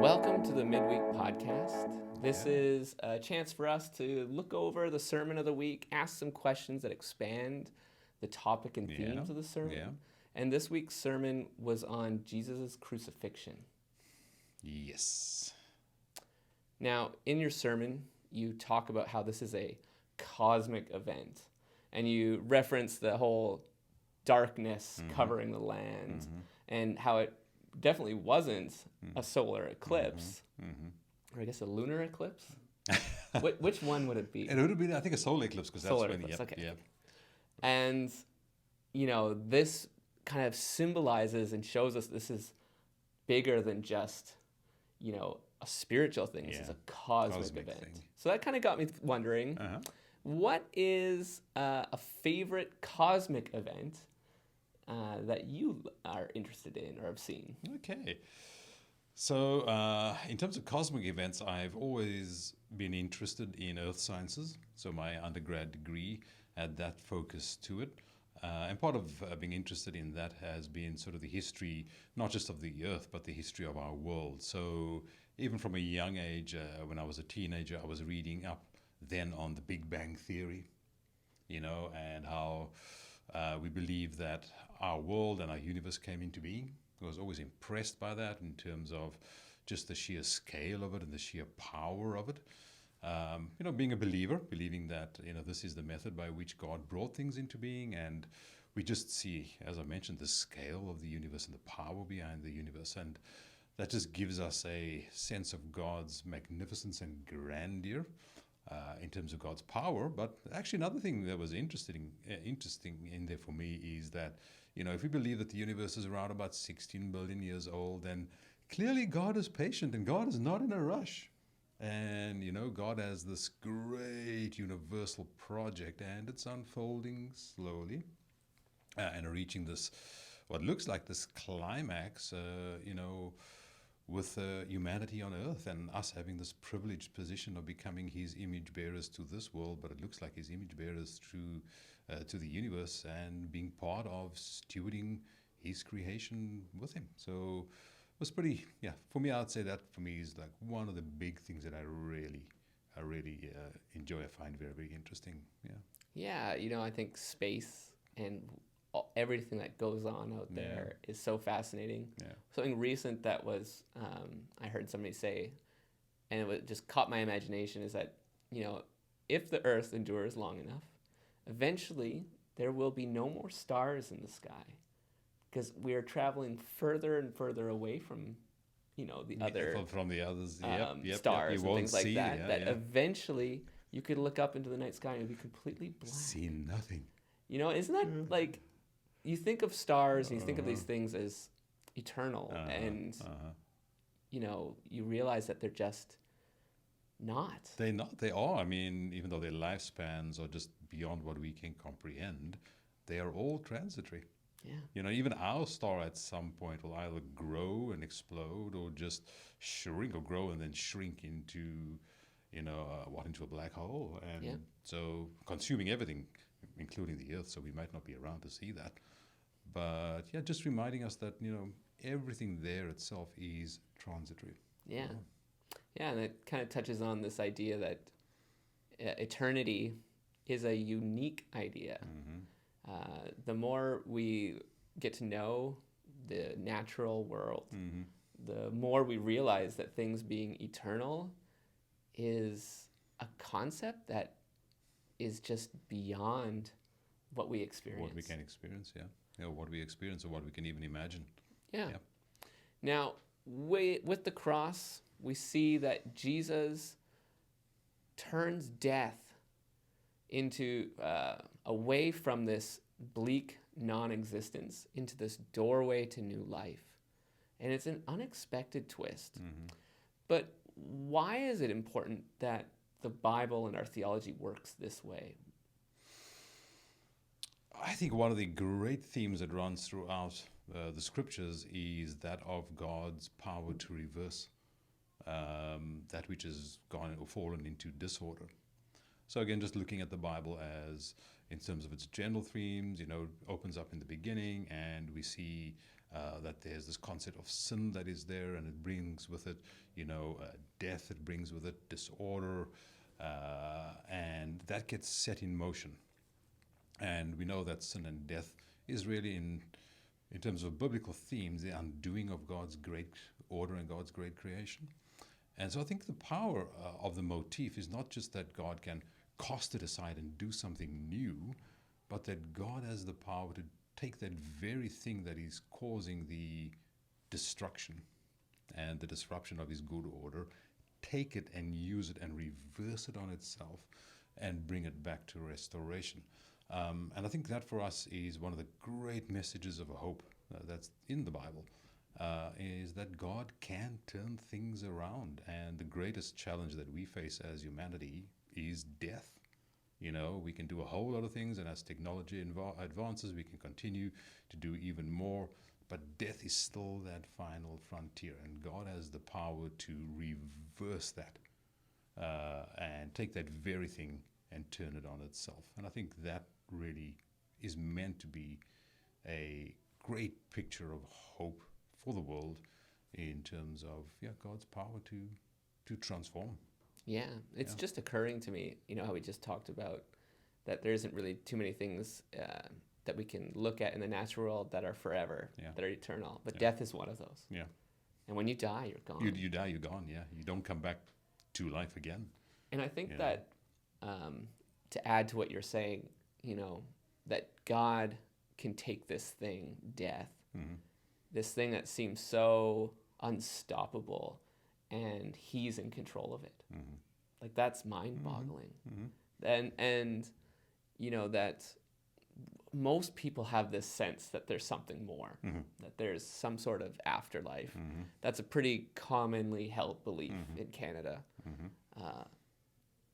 Welcome to the Midweek podcast. This Yeah. is a chance for us to look over the sermon of the week, ask some questions that expand the topic and Yeah. themes of the sermon. Yeah. And this week's sermon was on Jesus' crucifixion. Yes. Now, in your sermon, you talk about how this is a cosmic event, and you reference the whole darkness covering the land, and how it definitely wasn't a solar eclipse, or I guess a lunar eclipse. Which one would it be? It would have been, I think, a solar eclipse because that's Solar when. eclipse, Yep. okay. Yep. And, this kind of symbolizes and shows us this is bigger than just, a spiritual thing. This is Yeah. a cosmic event. thing. So that kind of got me wondering, what is a favorite cosmic event that you are interested in or have seen? Okay. So, in terms of cosmic events, I've always been interested in earth sciences. So, my undergrad degree had that focus to it. And part of being interested in that has been sort of the history, not just of the earth, but the history of our world. So, even from a young age, when I was a teenager, I was reading up then on the Big Bang Theory, and how we believe that our world and our universe came into being. I was always impressed by that in terms of just the sheer scale of it and the sheer power of it. Being a believer, believing that, this is the method by which God brought things into being. And we just see, as I mentioned, the scale of the universe and the power behind the universe. And that just gives us a sense of God's magnificence and grandeur in terms of God's power. But actually, another thing that was interesting in there for me is that, if we believe that the universe is around about 16 billion years old, then clearly God is patient and God is not in a rush. And, God has this great universal project and it's unfolding slowly and reaching this, what looks like this climax, with humanity on earth and us having this privileged position of becoming his image bearers to this world, but it looks like his image bearers to the universe and being part of stewarding his creation with him. So it was pretty, for me, I'd say that for me is like one of the big things that I really enjoy. I find very, very interesting. Yeah. Yeah, I think space and everything that goes on out there is so fascinating. Yeah. Something recent that was, I heard somebody say, and just caught my imagination, is that, if the Earth endures long enough, eventually there will be no more stars in the sky because we are traveling further and further away from, the other From the others, stars You and won't things like see, that. Eventually you could look up into the night sky and it'd be completely black. see nothing. Isn't that like, you think of stars and you think of these things as eternal, and you realize that they're just not. They're not. They are. I mean, even though their lifespans are just beyond what we can comprehend, they are all transitory. Yeah. Even our star at some point will either grow and explode or just shrink or grow and then shrink into, into a black hole. And so consuming everything, including the Earth, so we might not be around to see that. But just reminding us that, everything there itself is transitory. Yeah. Yeah, and it kind of touches on this idea that eternity is a unique idea. The more we get to know the natural world, the more we realize that things being eternal is a concept that is just beyond what we experience. What we can experience, what we experience or what we can even imagine. Yeah. Now, with the cross, we see that Jesus turns death into away from this bleak non-existence into this doorway to new life. And it's an unexpected twist. But why is it important that the Bible and our theology works this way? I think one of the great themes that runs throughout the scriptures is that of God's power to reverse that which has gone or fallen into disorder. So again, just looking at the Bible as, in terms of its general themes, opens up in the beginning, and we see that there's this concept of sin that is there, and it brings with it, death. It brings with it disorder, and that gets set in motion. And we know that sin and death is really, in terms of biblical themes, the undoing of God's great order and God's great creation. And so I think the power of the motif is not just that God can cast it aside and do something new, but that God has the power to take that very thing that is causing the destruction and the disruption of his good order, take it and use it and reverse it on itself and bring it back to restoration. And I think that for us is one of the great messages of hope that's in the Bible, is that God can turn things around. And the greatest challenge that we face as humanity is death. We can do a whole lot of things, and as technology advances, we can continue to do even more. But death is still that final frontier, and God has the power to reverse that and take that very thing and turn it on itself. And I think that really is meant to be a great picture of hope for the world in terms of God's power to transform. Yeah, it's just occurring to me, how we just talked about that there isn't really too many things that we can look at in the natural world that are forever, that are eternal. But death is one of those. Yeah. And when you die, you're gone. You die, you're gone, yeah. You don't come back to life again. And I think that to add to what you're saying, that God can take this thing, death, this thing that seems so unstoppable, and he's in control of it. Like, that's mind-boggling. And that most people have this sense that there's something more, that there's some sort of afterlife. That's a pretty commonly held belief in Canada.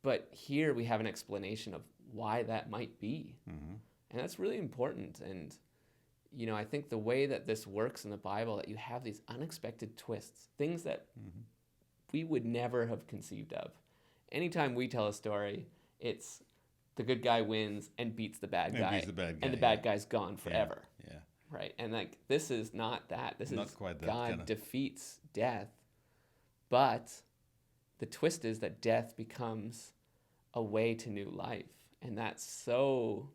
But here we have an explanation of why that might be. And that's really important. And, I think the way that this works in the Bible, that you have these unexpected twists, things that we would never have conceived of. Anytime we tell a story, it's the good guy wins and beats the bad guy. And the bad guy's gone forever. Yeah. Right? And this is not that. This not is quite that, God defeats death. But the twist is that death becomes a way to new life. And that's so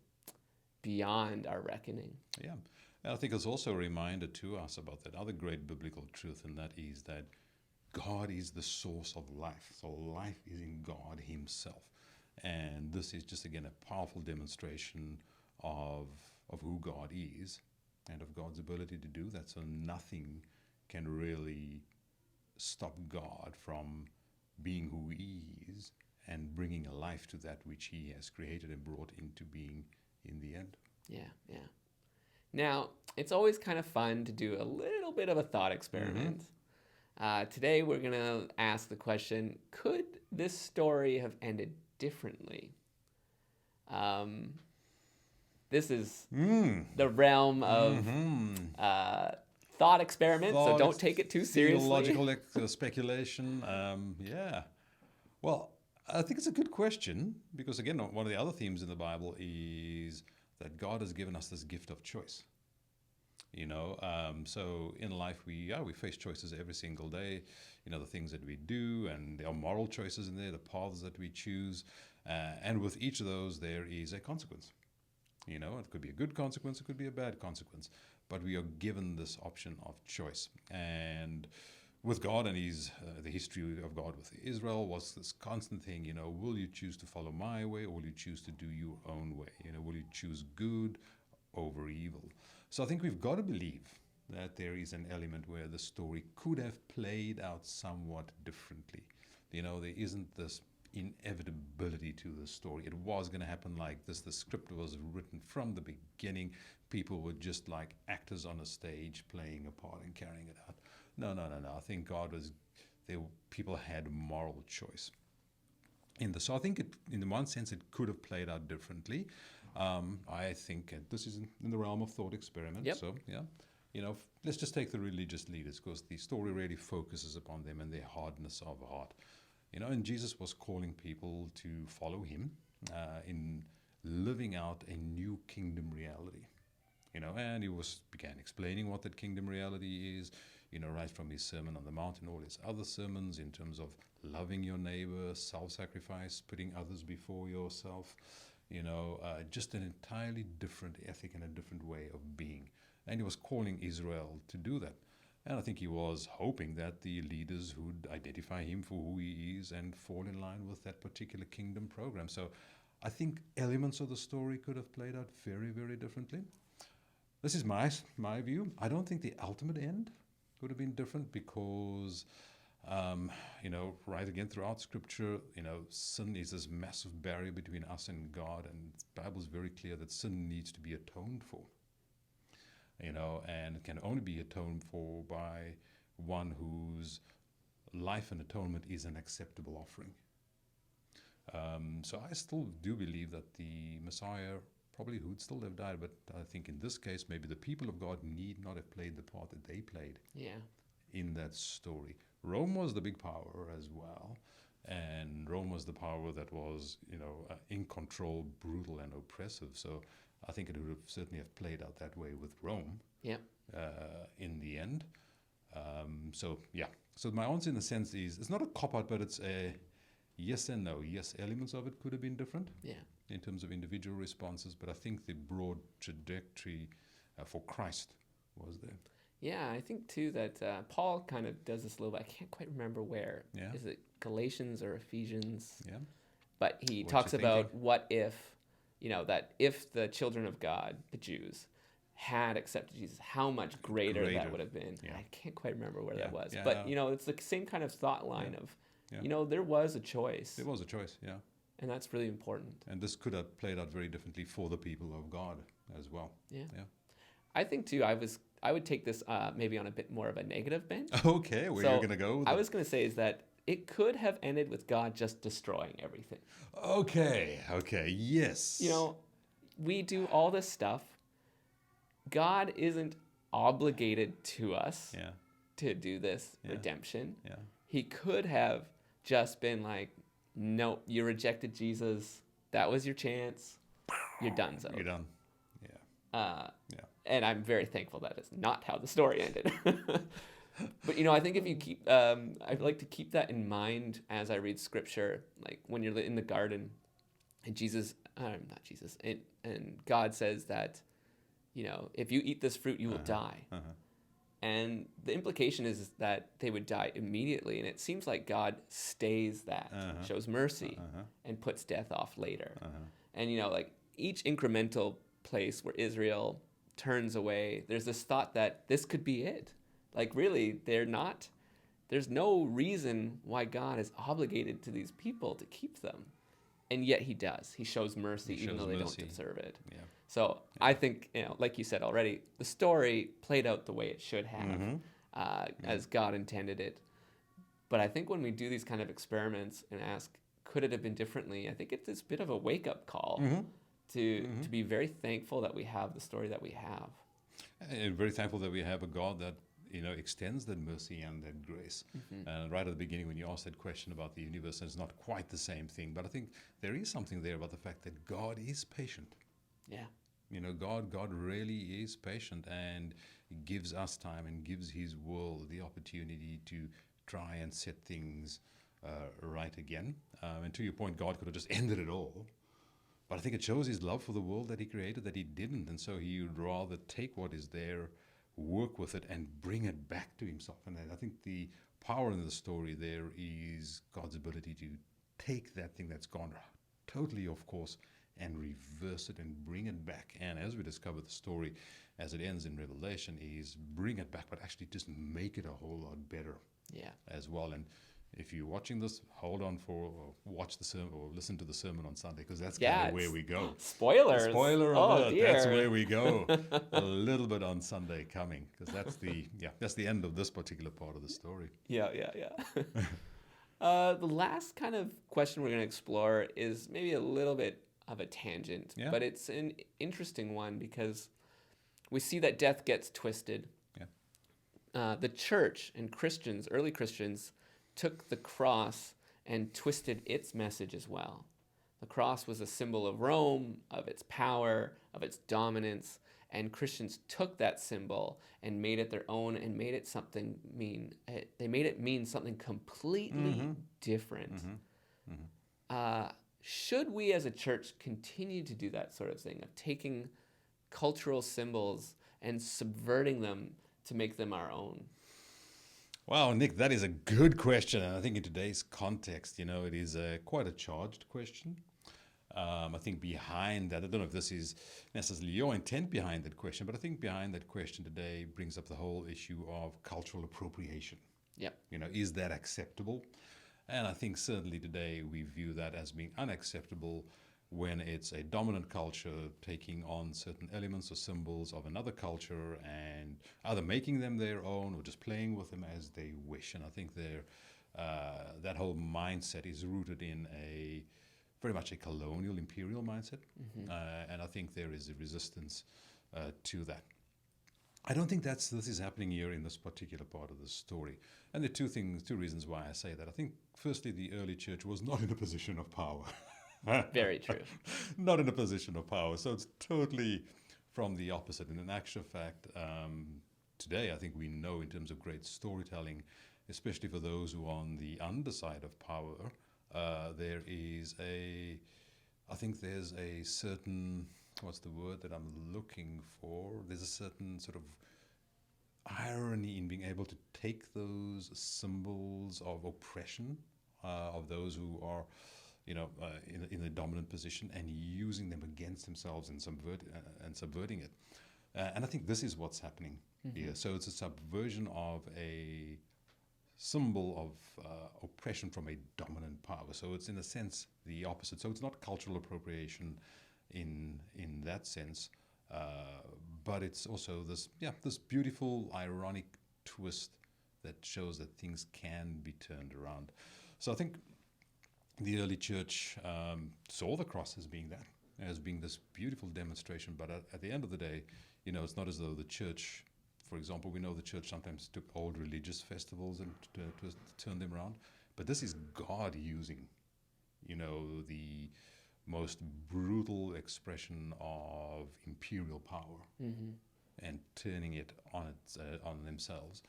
beyond our reckoning. Yeah. And I think it's also a reminder to us about that other great biblical truth, and that is that God is the source of life. So life is in God himself. And this is just, again, a powerful demonstration of who God is and of God's ability to do that. So nothing can really stop God from being who he is and bringing a life to that which he has created and brought into being in the end. Yeah. Now, it's always kind of fun to do a little bit of a thought experiment. Today, we're going to ask the question, could this story have ended differently? This is the realm of thought experiment, so don't take it too seriously. Theological speculation. Yeah. Well, I think it's a good question because, again, one of the other themes in the Bible is that God has given us this gift of choice. So in life we face choices every single day. The things that we do, and there are moral choices in there, the paths that we choose, and with each of those there is a consequence. It could be a good consequence, it could be a bad consequence, but we are given this option of choice. And with God and the history of God with Israel was this constant thing, will you choose to follow my way, or will you choose to do your own way? Will you choose good over evil? So I think we've got to believe that there is an element where the story could have played out somewhat differently. There isn't this inevitability to the story. It was going to happen like this. The script was written from the beginning. People were just like actors on a stage playing a part and carrying it out. No. I think people had moral choice in this. So I think in one sense it could have played out differently. I think this is in the realm of thought experiment. Yep. So, let's just take the religious leaders, because the story really focuses upon them and their hardness of heart. And Jesus was calling people to follow him in living out a new kingdom reality. And he began explaining what that kingdom reality is, right from his Sermon on the Mount and all his other sermons in terms of loving your neighbor, self-sacrifice, putting others before yourself, just an entirely different ethic and a different way of being. And he was calling Israel to do that. And I think he was hoping that the leaders would identify him for who he is and fall in line with that particular kingdom program. So I think elements of the story could have played out very, very differently. This is my view. I don't think the ultimate end would have been different because, right again throughout Scripture, sin is this massive barrier between us and God, and the Bible is very clear that sin needs to be atoned for. And it can only be atoned for by one whose life and atonement is an acceptable offering. So I still do believe that the Messiah probably would still have died, but I think in this case, maybe the people of God need not have played the part that they played in that story. Rome was the big power as well, and Rome was the power that was, in control, brutal, and oppressive. So I think it would have certainly have played out that way with Rome in the end. So my answer in a sense is, it's not a cop-out, but it's a yes and no. Yes, elements of it could have been different in terms of individual responses, but I think the broad trajectory for Christ was there. Yeah, I think too that Paul kind of does this a little bit. I can't quite remember where. Yeah. Is it Galatians or Ephesians? Yeah. But he talks about what if, that if the children of God, the Jews, had accepted Jesus, how much greater that would have been. Yeah. I can't quite remember where that was. Yeah. But, it's the same kind of thought line of, there was a choice. There was a choice, yeah. And that's really important. And this could have played out very differently for the people of God as well. Yeah. I think, too, I would take this maybe on a bit more of a negative bent. Okay, where you're going to go with I was going to say is that it could have ended with God just destroying everything. Okay, yes. We do all this stuff. God isn't obligated to us to do this redemption. Yeah. He could have just been like, no, you rejected Jesus. That was your chance. You're done, so. You're done. Yeah. And I'm very thankful that is not how the story ended. But, I think if you keep, I'd like to keep that in mind as I read Scripture, like when you're in the garden and and God says that, if you eat this fruit, you will die. And the implication is that they would die immediately. And it seems like God stays that, shows mercy, and puts death off later. And, like each incremental place where Israel turns away, there's this thought that this could be it. Like, really, there's no reason why God is obligated to these people to keep them. And yet he does. He shows mercy even though they don't deserve it. Yeah. So I think, like you said already, the story played out the way it should have, as God intended it. But I think when we do these kind of experiments and ask, could it have been differently? I think it's this bit of a wake-up call to be very thankful that we have the story that we have. And very thankful that we have a God that extends that mercy and that grace. Right at the beginning, when you asked that question about the universe, it's not quite the same thing, but I think there is something there about the fact that God is patient. Yeah. God really is patient and gives us time and gives His world the opportunity to try and set things right again. And to your point, God could have just ended it all. But I think it shows His love for the world that He created, that He didn't. And so He would rather take what is there, work with it, and bring it back to Himself. And I think the power in the story there is God's ability to take that thing that's gone totally off course and reverse it and bring it back. And as we discover the story, as it ends in Revelation, is bring it back, but actually just make it a whole lot better as well. And if you're watching this, hold on watch the sermon or listen to the sermon on Sunday, because that's kind of where we go. Spoilers. Spoiler alert. Dear. That's where we go. A little bit on Sunday coming, because that's the end of this particular part of the story. Yeah. The last kind of question we're going to explore is maybe a little bit of a tangent, but it's an interesting one because we see that death gets twisted. The church and Christians, early Christians, took the cross and twisted its message as well. The cross was a symbol of Rome, of its power, of its dominance, and Christians took that symbol and made it their own and made it something mean. They made it mean something completely different. Should we as a church continue to do that sort of thing, of taking cultural symbols and subverting them to make them our own? Wow, Nick, that is a good question. And I think in today's context, it is quite a charged question. I think behind that, I don't know if this is necessarily your intent behind that question, but I think behind that question today brings up the whole issue of cultural appropriation. Yep. Is that acceptable? And I think certainly today we view that as being unacceptable when it's a dominant culture taking on certain elements or symbols of another culture and either making them their own or just playing with them as they wish. And I think that whole mindset is rooted in very much a colonial imperial mindset. And I think there is a resistance to that. I don't think this is happening here in this particular part of the story. And there are two reasons why I say that. I think, firstly, the early church was not in a position of power. Very true. Not in a position of power. So it's totally from the opposite. And in actual fact, today I think we know in terms of great storytelling, especially for those who are on the underside of power, there's a certain, what's the word that I'm looking for? There's a certain sort of irony in being able to take those symbols of oppression of those who are, in a dominant position and using them against themselves and subverting it. And I think this is what's happening here. So it's a subversion of a symbol of oppression from a dominant power. So it's in a sense the opposite. So it's not cultural appropriation in that sense, but it's also this beautiful ironic twist that shows that things can be turned around. So I think the early church saw the cross as being that, as being this beautiful demonstration. But at the end of the day, it's not as though the church, for example, we know the church sometimes took old religious festivals and to turn them around. But this is God using, the most brutal expression of imperial power and turning it on themselves.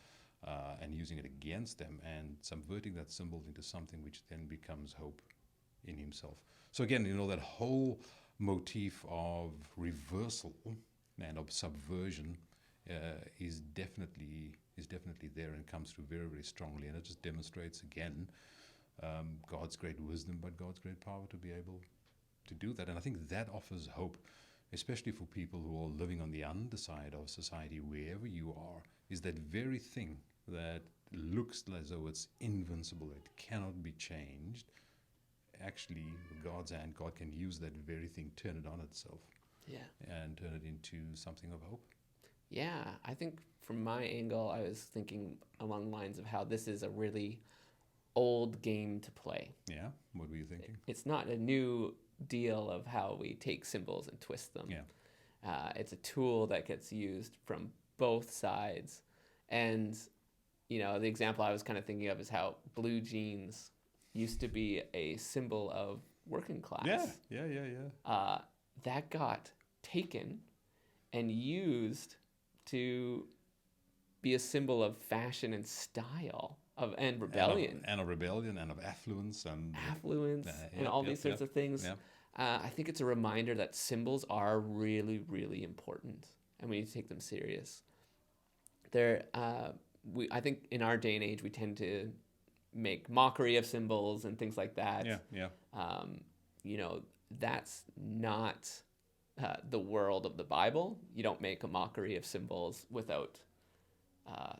And using it against them and subverting that symbol into something which then becomes hope in himself. So again, that whole motif of reversal and of subversion is definitely there and comes through very, very strongly. And it just demonstrates again God's great wisdom, but God's great power to be able to do that. And I think that offers hope, especially for people who are living on the underside of society, wherever you are, is that very thing that looks as though it's invincible, it cannot be changed. Actually, with God's hand, God can use that very thing, turn it on itself, and turn it into something of hope. Yeah, I think from my angle, I was thinking along the lines of how this is a really old game to play. Yeah, what were you thinking? It's not a new deal of how we take symbols and twist them. Yeah. It's a tool that gets used from both sides. And, the example I was kind of thinking of is how blue jeans used to be a symbol of working class. Yeah. That got taken and used to be a symbol of fashion and style and rebellion. And of rebellion and of affluence. And all these sorts of things. Yeah. I think it's a reminder that symbols are really, really important, and we need to take them serious. I think in our day and age, we tend to make mockery of symbols and things like that. Yeah. That's not the world of the Bible. You don't make a mockery of symbols without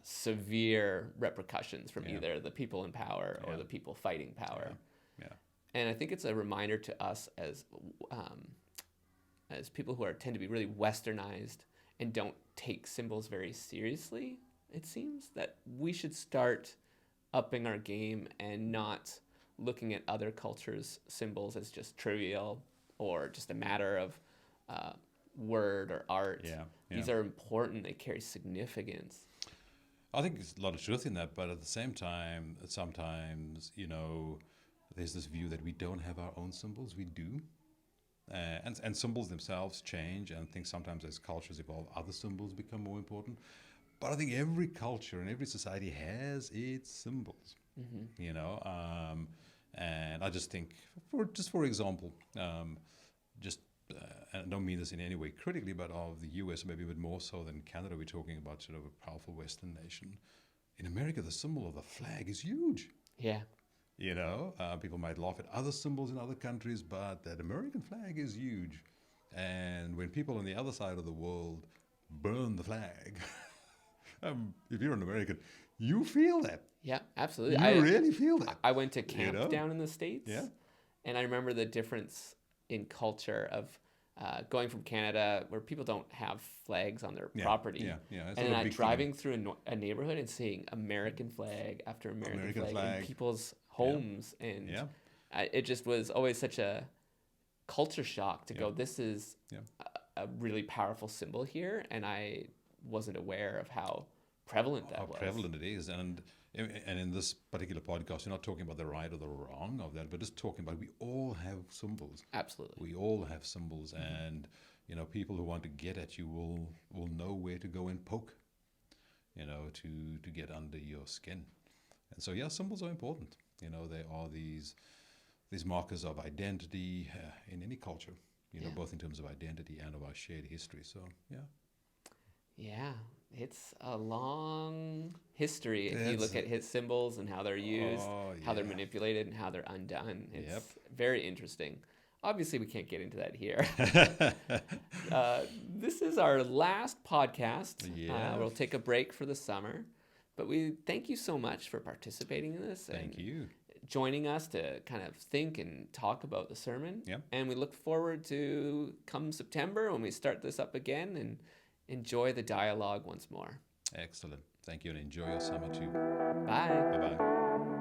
severe repercussions from either the people in power or the people fighting power. Yeah. And I think it's a reminder to us as people who tend to be really westernized and don't take symbols very seriously, it seems, that we should start upping our game and not looking at other cultures' symbols as just trivial or just a matter of word or art. Yeah. These are important. They carry significance. I think there's a lot of truth in that, but at the same time, sometimes, there's this view that we don't have our own symbols. We do. And symbols themselves change, and I think sometimes as cultures evolve, other symbols become more important. But I think every culture and every society has its symbols, you know. And I just think, for example, just and I don't mean this in any way critically, but of the US, maybe a bit more so than Canada, we're talking about sort of a powerful Western nation. In America, the symbol of the flag is huge. Yeah. You know, people might laugh at other symbols in other countries, but that American flag is huge. And when people on the other side of the world burn the flag, if you're an American, you feel that. Yeah, absolutely. You really feel that. I went to camp down in the States. Yeah. And I remember the difference in culture of going from Canada, where people don't have flags on their property. Yeah, yeah. It's And not a then big driving through a neighborhood and seeing American flag after American flag in people's homes. And it just was always such a culture shock to go, this is a really powerful symbol here. And I wasn't aware of how prevalent that was. How prevalent it is. And in this particular podcast, we're not talking about the right or the wrong of that, but just talking about we all have symbols. Absolutely. We all have symbols, and you know, people who want to get at you will know where to go and poke, you know, to get under your skin. And so, yeah, symbols are important. You know, they are these markers of identity in any culture. You know, both in terms of identity and of our shared history. So, yeah. Yeah, it's a long history if you look at his symbols and how they're used, how they're manipulated, and how they're undone. It's very interesting. Obviously, we can't get into that here. This is our last podcast. We'll take a break for the summer. But we thank you so much for participating in this. Thank you. Joining us to kind of think and talk about the sermon. Yep. And we look forward to come September when we start this up again and enjoy the dialogue once more. Excellent. Thank you, and enjoy your summer too. Bye. Bye-bye.